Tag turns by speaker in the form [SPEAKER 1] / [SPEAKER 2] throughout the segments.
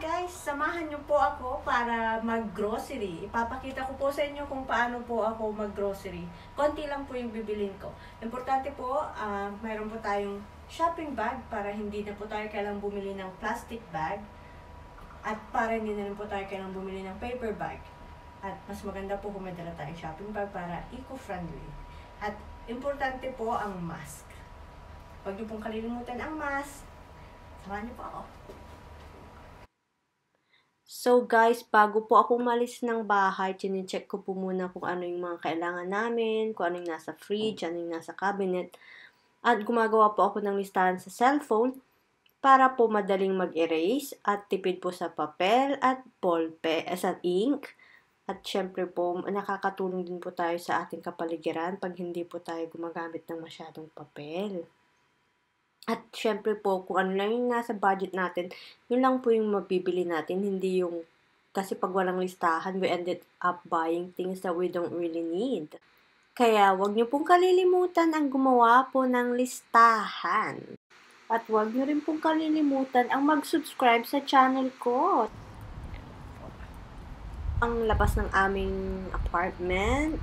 [SPEAKER 1] guys, samahan niyo po ako para mag-grocery. Ipapakita ko po sa inyo kung paano po ako mag-grocery. Konti lang po yung bibilin ko. Importante po, mayroon po tayong shopping bag para hindi na po tayo kailangang bumili ng plastic bag. At para hindi na rin po tayo kailangang bumili ng paper bag. At mas maganda po kung may dala tayong shopping bag para eco-friendly. At importante po ang mask. Huwag niyo pong kalilimutan ang mask. Samahan niyo po ako. So guys, bago po ako umalis ng bahay, chine-check ko po muna kung ano yung mga kailangan namin, kung ano yung nasa fridge, ano yung nasa cabinet. At gumagawa po ako ng listahan sa cellphone para po madaling mag-erase at tipid po sa papel at ballpen, sa ink. At syempre po, nakakatulong din po tayo sa ating kapaligiran pag hindi po tayo gumagamit ng masyadong papel. At syempre po, kung ano lang yung nasa budget natin, yun lang po yung mabibili natin, hindi yung, kasi pag walang listahan, we ended up buying things that we don't really need. Kaya, wag nyo pong kalilimutan ang gumawa po ng listahan. At wag nyo rin pong kalilimutan ang mag-subscribe sa channel ko. Ang labas ng aming apartment.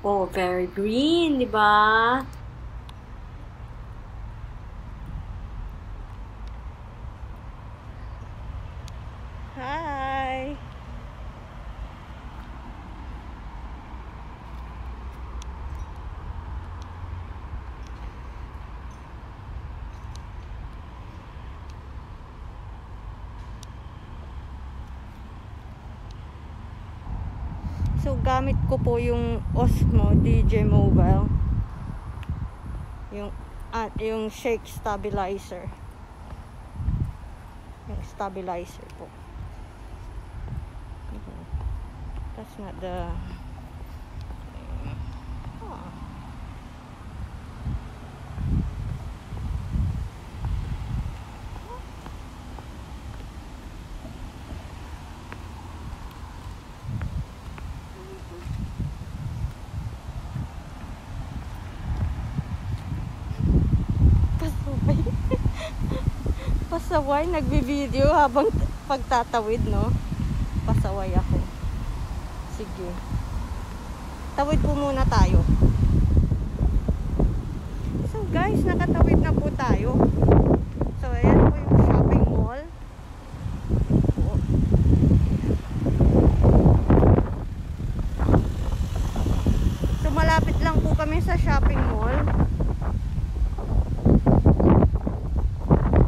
[SPEAKER 1] Oh, very green, di ba? Hi! So, gamit ko po yung Osmo DJ Mobile. Yung shake stabilizer. Yung stabilizer po. That's not the... Pasaway, nagbi-video habang pagtatawid, no? Pasaway ako. Sige. Tawid po muna tayo. So guys, nakatawid na po tayo. So ayan po yung shopping mall. So malapit lang po kami sa shopping mall.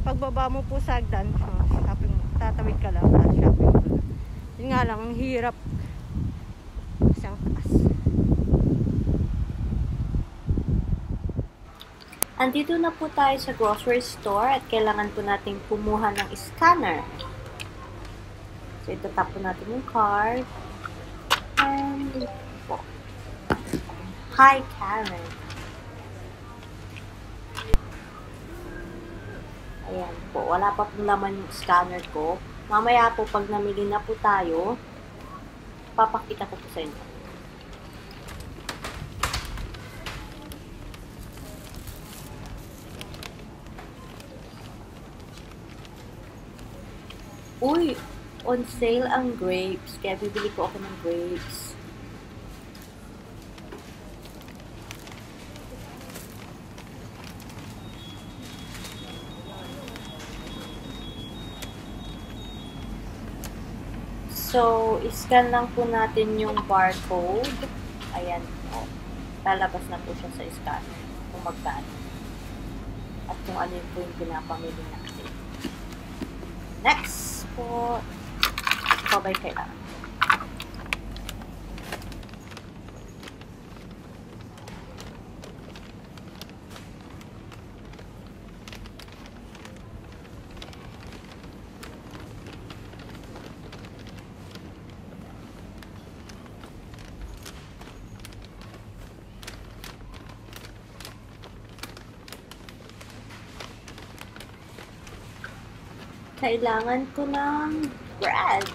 [SPEAKER 1] Pagbaba mo po sa hagdan, shopping, tatawid ka lang sa shopping mall. Yun nga lang, ang hirap kasi ang taas. Andito na po tayo sa grocery store at kailangan po natin kumuha ng scanner. So itatap po natin yung card. And po. Hi Karen. Ayan po, wala pa pong laman yung scanner ko. Mamaya po, pag namili na po tayo, papakita ko po sa inyo. Uy, on sale ang grapes. Kaya bibili po ako ng grapes. So, iscan lang po natin yung barcode. Ayan po. Lalabas na po siya sa scanner kung magkano. At kung ano po yung pinapamili natin. Next po. Ito ba'y kailangan? Kailangan ko ng bread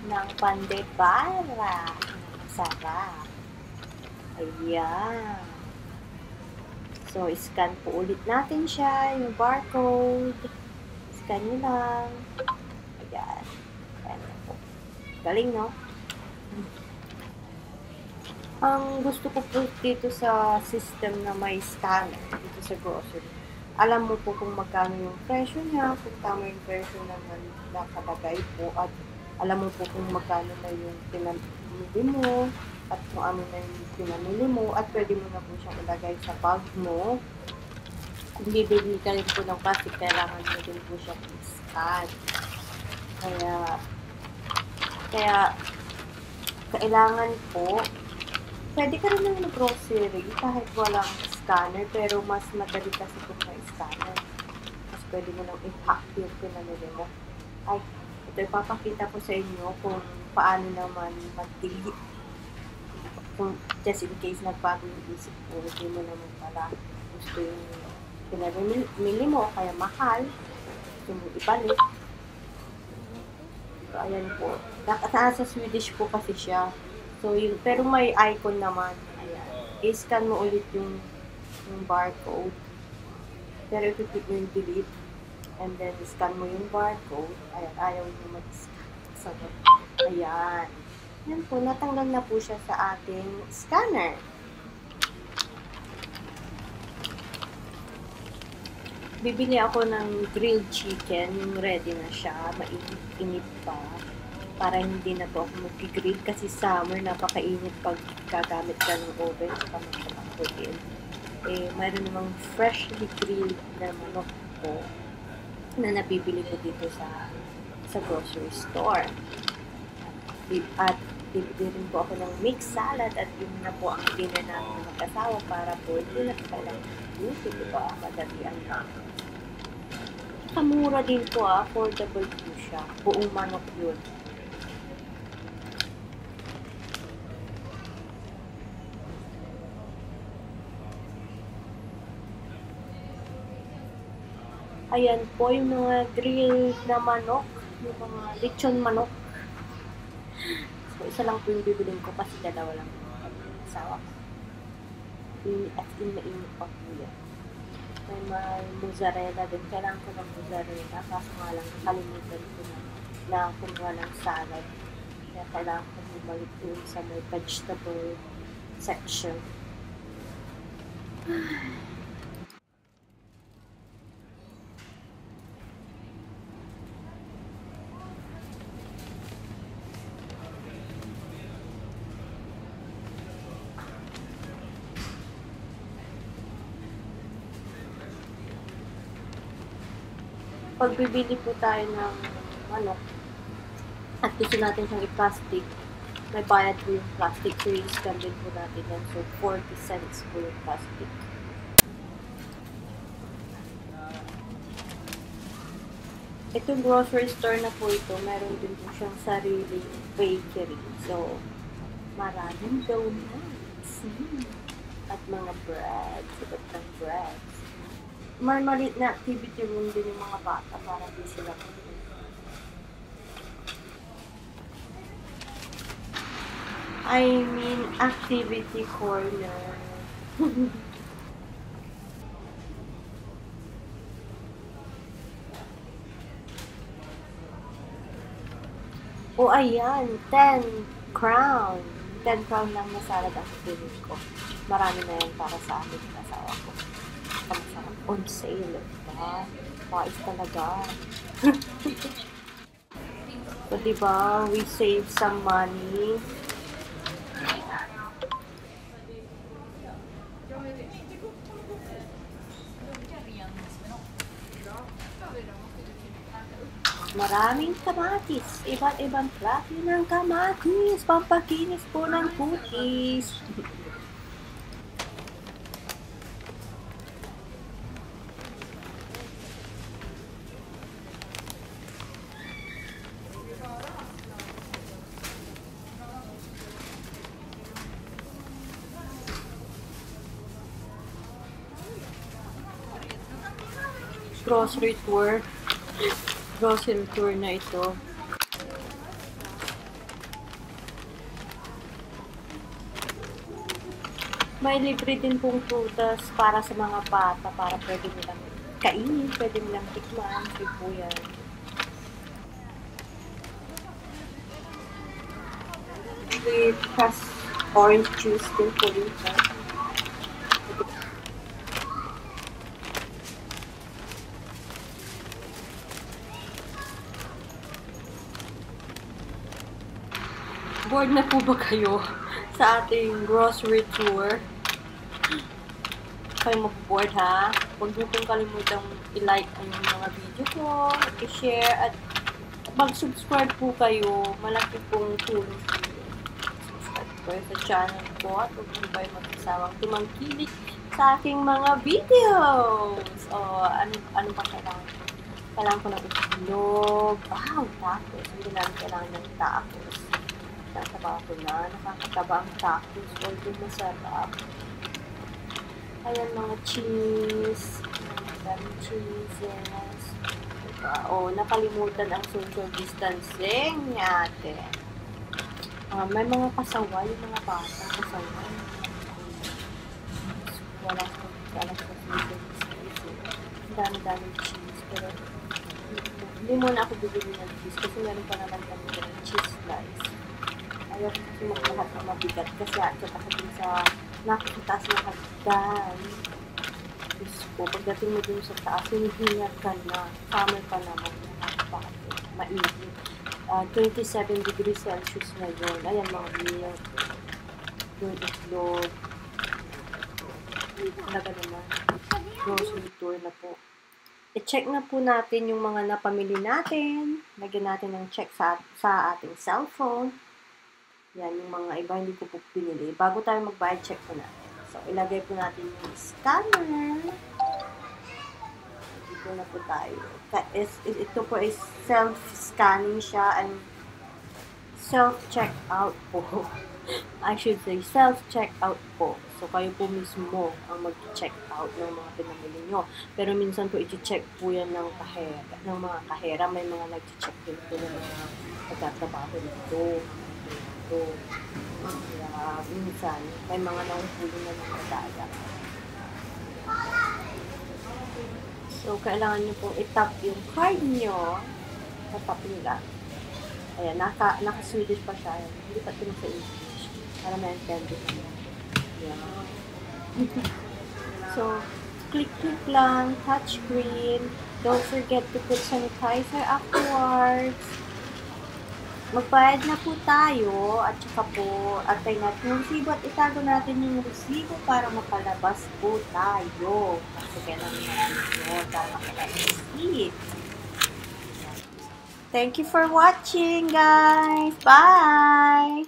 [SPEAKER 1] ng pandebara. Sarap. Ayan. So, scan po ulit natin siya, yung barcode. Scan nyo lang. Ayan. Ayan na po. Galing, no? Ang gusto ko po dito sa system na may scanner, dito sa grocery, alam mo po kung magkano yung presyo niya, kung tama yung presyo naman nakalagay po, at alam mo po kung magkano na yung pinamili mo, at kung ano na yung pinamili mo, at pwede mo na po siyang ilagay sa bag mo. Kung bibili ka rin po ng plastic, kailangan mo din po siyang i-scan. Kaya, kailangan po, pwede ka rin ng grocery kahit walang scanner, pero mas madali kasi kung may scanner. Mas pwede mo nang i-hack yung pinamili mo. Ay, ito ipapakita ko sa inyo kung paano naman mag-delete. Kung just in case nagbago yung isip mo, hindi mo naman pala gusto yung pinamili mo, kaya mahal, gusto mo ibalik. So, ayan po. Nasa Swedish po kasi siya. So, pero may icon naman. Ayan. I-scan mo ulit yung barcode. Pero i-click mo yung delete. And then, scan mo yung barcode. Ayan. Ayaw nyo mag-scan. So, ayan. Ayan po. Natanggal na po siya sa ating scanner. Bibili ako ng grilled chicken. Yung ready na siya. Mainit pa. Para hindi na po ako mag-grill kasi summer, napakainit pag gagamit ka ng oven sa pamagpapagputin. Mayroon namang freshly grilled na manok po na nabibili ko dito sa grocery store. At bibili rin po ako ng mixed salad at yun na po ang dinner namin ng mag-asawa para po hindi na kailangan dito, diba? Madalian na. Kamura din po, affordable po siya. Buong manok yun. Ayan po yung mga grilled na manok, yung mga lechon manok. So, isa lang po yung bibilin ko kasi dalawa lang yung asawa ko. At mainit pa po yan. May mozzarella din. Kailangan ko ng mozzarella. Kaso nga lang, nakalimutan ko na kumuha ng salad. Kaya kailangan ko bumalik doon sa may vegetable section. Pag bibili po tayo ng manok at gusto natin siyang i-plastic, may bayad po yung plastic. So, i-scan din po natin yan. So, 40 cents po yung plastic. Itong grocery store na po ito, meron din po siyang sariling bakery. So, maraming donuts. At mga breads. Iba't ng breads. May maliit na activity room din yung mga bata para di sila activity corner. O ayan, 10 crown. 10 crown lang na salad ang pinili ko. Marami na yan para sa amin ng asawa ko. Masarap on sale. Diba? Pais talaga. So, diba, we save some money. Maraming kamatis. Iba't ibang klase ng kamatis. Pampakinis po ng cookies. Grocery tour na ito. May libre din pong prutas para sa mga bata, para pwede nilang kainin, pwede nilang tikman. Free po yan. With orange juice din po dito. Bored na po ba kayo sa ating grocery tour? Kayo mag-board ha? Huwag niyo pong kalimutang i-like ang mga video ko, i-share, at mag-subscribe po kayo. Malaki pong tulong po. Subscribe po sa channel ko at huwag po kayo magsasawang tumangkilik sa aking mga videos. O, ano pa kailangan ko? Kailangan ko ng itlog. Wow, tacos. Hindi namin kailangan ng tacos. Nakataba ko na. Nakakataba ang tacos. Although masarap. Ayan, mga cheese. Daming cheese. Yes. Diba? O, nakalimutan ang social distancing natin. May mga pasaway. Yung mga bata. Pasaway. Wala sa social distancing. Ang dami-daming cheese. Pero, hindi muna ako bibili ng cheese. Kasi meron pa naman kami ng cheese slice. Ayaw ko kasi maglahat ng mabigat kasi akit ako din sa nakikitaas ng hagdan. Diyos ko, pagdating mo dun sa taas, hinihingat ka na. Summer pa naman. Nakakapakit. Mainit. 27 degrees Celsius ngayon. Ayan, mga milk. Yung itlog. Talaga naman. Grocery tour na po. I-check na po natin yung mga napamili natin. Lagyan natin ng check sa ating cellphone. Yan, yung mga iba hindi ko po pinili. Bago tayo magbayad, check po natin. So, ilagay po natin yung scanner. Dito na po tayo. Ito po is self-scanning siya and self-checkout po. I should say, self-checkout po. So, kayo po mismo ang mag-checkout ng mga pinamili nyo. Pero minsan po, i-check po yan ng mga kahera. May mga nag-check din po ng mga pagtatrabaho dito. So, minsan, may mga nahuhuli na ng madaya. So, kailangan nyo pong itap yung card nyo. Natap nyo lang. Ayan, naka-Swedish pa siya. Hindi pa ito sa English. Para ma-intendo nyo. Ayan. So, click lang, touchscreen. Don't forget to put sanitizer afterwards. Magbayad na po tayo at saka po atay natin yung resibo at itago natin yung resibo para makalabas po tayo. Kasi kailangan natin yun para makalabas. Thank you for watching, guys. Bye!